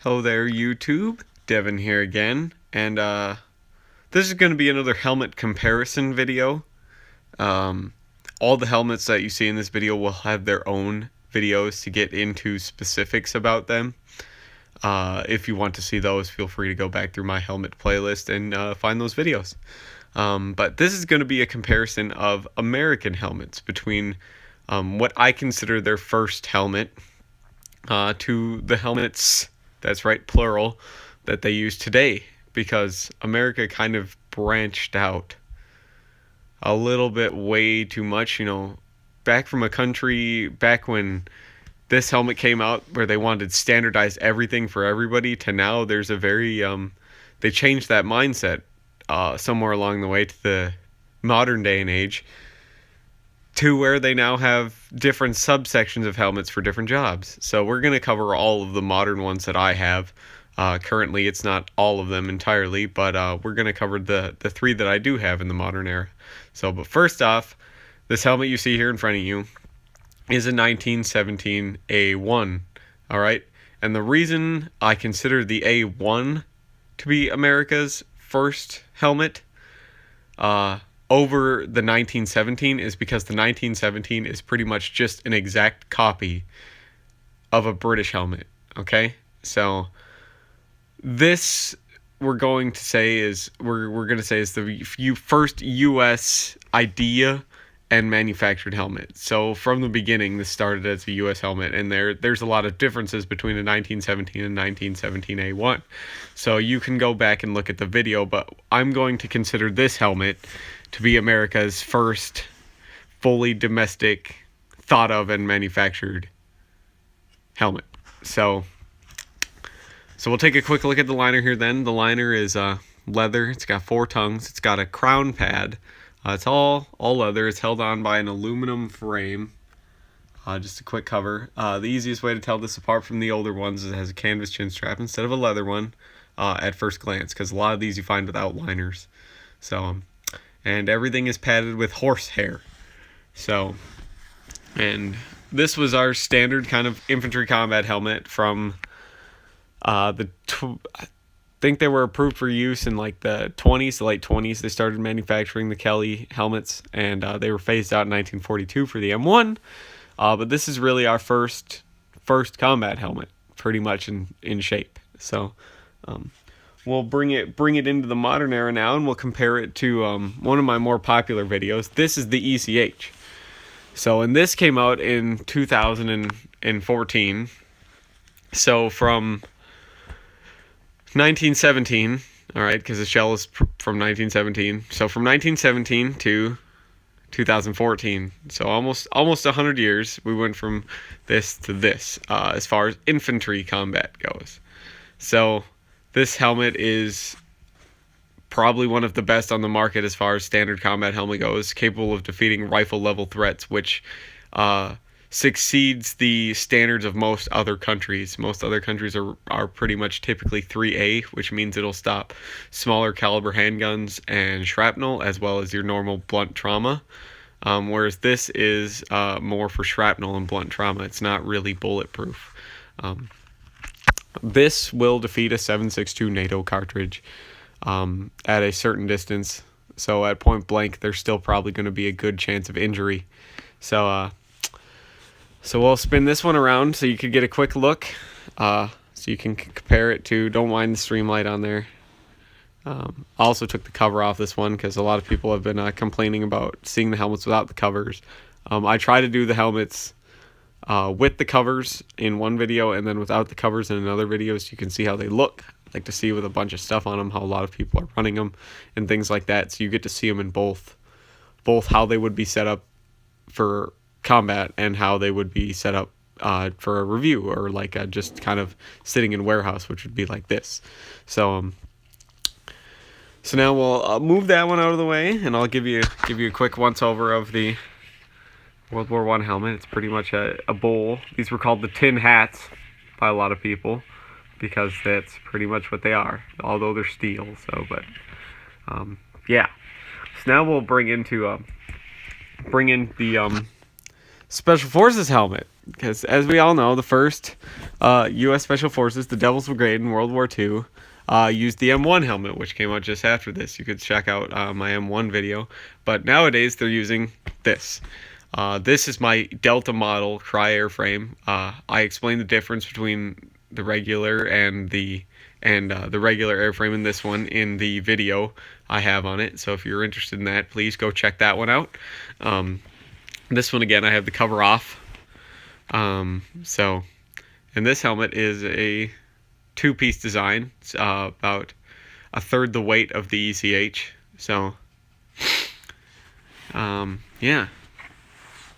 Hello there, YouTube. Devin here again, and this is going to be another helmet comparison video. All the helmets that you see in this video will have their own videos to get into specifics about them. If you want to see those, feel free to go back through my helmet playlist and find those videos. But this is going to be a comparison of American helmets between what I consider their first helmet to the helmets, that's right, plural, that they use today, because America kind of branched out a little bit way too much, back from a country back when this helmet came out where they wanted to standardize everything for everybody, to now there's a very they changed that mindset somewhere along the way to the modern day and age, to where they now have different subsections of helmets for different jobs. So we're going to cover all of the modern ones that I have. Currently, it's not all of them entirely, but we're going to cover the three that I do have in the modern era. But first off, this helmet you see here in front of you is a 1917 A1. All right, and the reason I consider the A1 to be America's first helmet over the 1917 is because the 1917 is pretty much just an exact copy of a British helmet. Okay, so this we're going to say is the first U.S. idea and manufactured helmet. So from the beginning, this started as a U.S. helmet, and there's a lot of differences between a 1917 and 1917 A1. So you can go back and look at the video, but I'm going to consider this helmet to be America's first fully domestic, thought of and manufactured helmet. So we'll take a quick look at the liner here then. The liner is leather. It's got 4 tongues. It's got a crown pad. It's all leather. It's held on by an aluminum frame. Just a quick cover. The easiest way to tell this apart from the older ones is it has a canvas chin strap instead of a leather one at first glance, because a lot of these you find without liners. And everything is padded with horsehair. And this was our standard kind of infantry combat helmet from I think they were approved for use in like the 20s, the late 20s. They started manufacturing the Kelly helmets, and they were phased out in 1942 for the M1. But this is really our first combat helmet, pretty much in shape. So we'll bring it into the modern era now, and we'll compare it to one of my more popular videos. This is the ECH. And this came out in 2014. So from 1917, all right, because the shell is from 1917. So from 1917 to 2014, so almost 100 years, we went from this to this as far as infantry combat goes. So this helmet is probably one of the best on the market as far as standard combat helmet goes, capable of defeating rifle-level threats, which succeeds the standards of most other countries. Most other countries are pretty much typically 3A, which means it'll stop smaller caliber handguns and shrapnel, as well as your normal blunt trauma. Whereas this is more for shrapnel and blunt trauma. It's not really bulletproof. This will defeat a 7.62 NATO cartridge at a certain distance. So at point blank, there's still probably going to be a good chance of injury. So we'll spin this one around so you could get a quick look, so you can compare it to, don't mind the streamlight on there. I also took the cover off this one because a lot of people have been complaining about seeing the helmets without the covers. I try to do the helmets with the covers in one video and then without the covers in another video, so you can see how they look. I like to see with a bunch of stuff on them how a lot of people are running them and things like that, so you get to see them in both how they would be set up for combat and how they would be set up for a review, or like just kind of sitting in warehouse, which would be like this. So now we'll move that one out of the way, and I'll give you a quick once over of the World War I helmet. It's pretty much a bowl. These were called the tin hats by a lot of people because that's pretty much what they are, although they're steel. Yeah. So now we'll bring in the Special Forces helmet, because as we all know, the first U.S. Special Forces, the Devil's Brigade in World War II, used the M1 helmet, which came out just after this. You could check out my M1 video. But nowadays, they're using this. This is my Delta model Crye airframe. I explained the difference between the regular and the regular airframe in this one in the video I have on it. So if you're interested in that, please go check that one out. This one, again, I have the cover off. And this helmet is a two-piece design. It's about a third the weight of the ECH. So, yeah.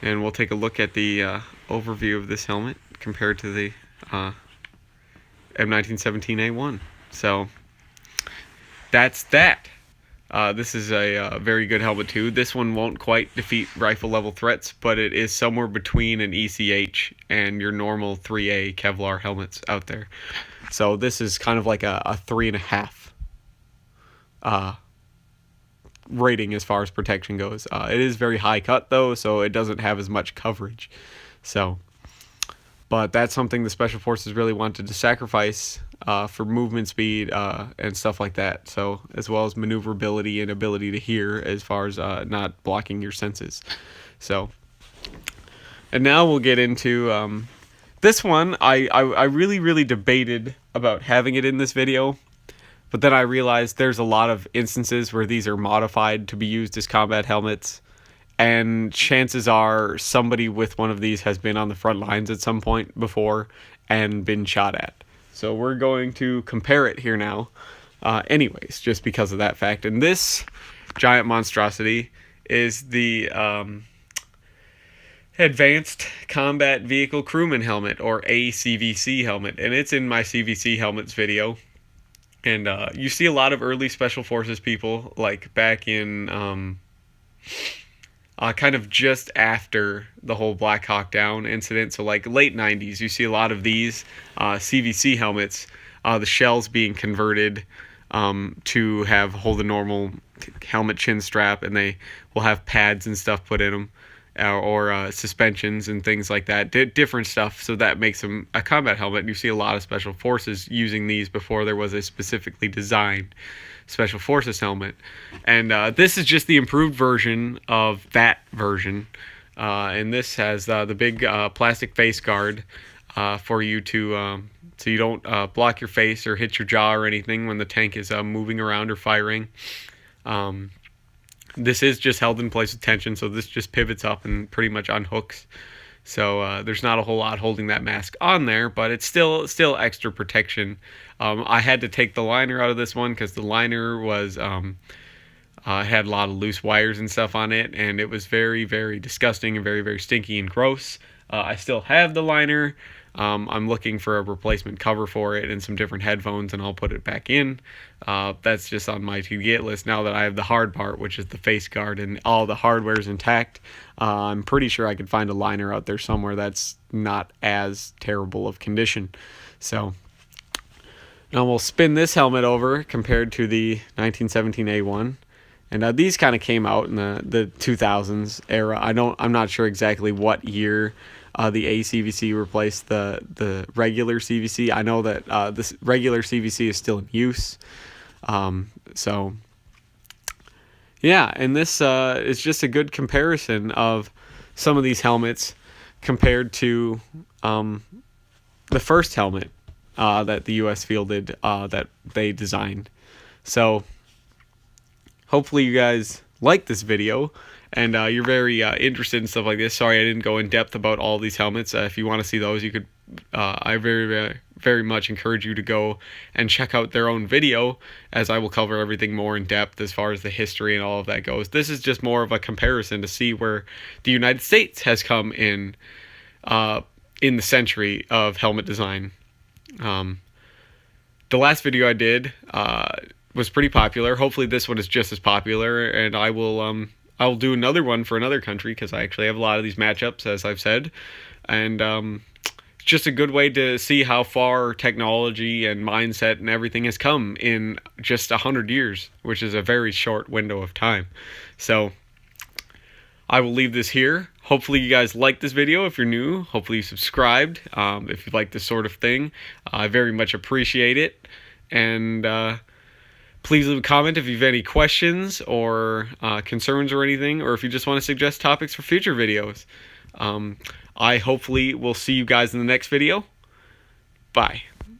And we'll take a look at the overview of this helmet compared to the M1917A1. So, that's that. This is a very good helmet too. This one won't quite defeat rifle level threats, but it is somewhere between an ECH and your normal 3A Kevlar helmets out there. So this is kind of like a 3.5 rating as far as protection goes. It is very high cut though, so it doesn't have as much coverage. So, but that's something the Special Forces really wanted to sacrifice for movement speed and stuff like that. So, as well as maneuverability and ability to hear as far as not blocking your senses. So, and now we'll get into this one. I really debated about having it in this video, but then I realized there's a lot of instances where these are modified to be used as combat helmets. And chances are somebody with one of these has been on the front lines at some point before and been shot at. So we're going to compare it here now. Anyways, just because of that fact. And this giant monstrosity is the Advanced Combat Vehicle Crewman Helmet, or ACVC helmet. And it's in my CVC helmets video. And you see a lot of early Special Forces people, like back in... kind of just after the whole Black Hawk Down incident, so like late 90s, you see a lot of these CVC helmets, the shells being converted to hold a normal helmet chin strap, and they will have pads and stuff put in them, or suspensions and things like that, different stuff, so that makes them a combat helmet. And you see a lot of Special Forces using these before there was a specifically designed Special Forces helmet. And this is just the improved version of that version. And this has the big plastic face guard for you to so you don't block your face or hit your jaw or anything when the tank is moving around or firing. This is just held in place with tension, so this just pivots up and pretty much unhooks. So there's not a whole lot holding that mask on there, but it's still extra protection. I had to take the liner out of this one because the liner was had a lot of loose wires and stuff on it, and it was very disgusting and very stinky and gross. I still have the liner. I'm looking for a replacement cover for it and some different headphones, and I'll put it back in. That's just on my to-get list now that I have the hard part, which is the face guard, and all the hardware is intact. I'm pretty sure I could find a liner out there somewhere that's not as terrible of condition. So now we'll spin this helmet over compared to the 1917A1. And these kind of came out in the 2000s era. I'm not sure exactly what year the ACVC replaced the regular CVC. I know that this regular CVC is still in use. So yeah, and this is just a good comparison of some of these helmets compared to the first helmet that the U.S. fielded that they designed. So hopefully you guys like this video, and you're very interested in stuff like this. Sorry I didn't go in depth about all these helmets. If you want to see those, you could. I very much encourage you to go and check out their own video, as I will cover everything more in depth as far as the history and all of that goes. This is just more of a comparison to see where the United States has come in the century of helmet design. The last video I did was pretty popular. Hopefully this one is just as popular, and I'll do another one for another country, because I actually have a lot of these matchups, as I've said, and it's just a good way to see how far technology and mindset and everything has come in just 100 years, which is a very short window of time. So I will leave this here. Hopefully you guys like this video. If you're new, hopefully you subscribed. If you like this sort of thing, I very much appreciate it. And please leave a comment if you have any questions or concerns or anything, or if you just want to suggest topics for future videos. I hopefully will see you guys in the next video. Bye.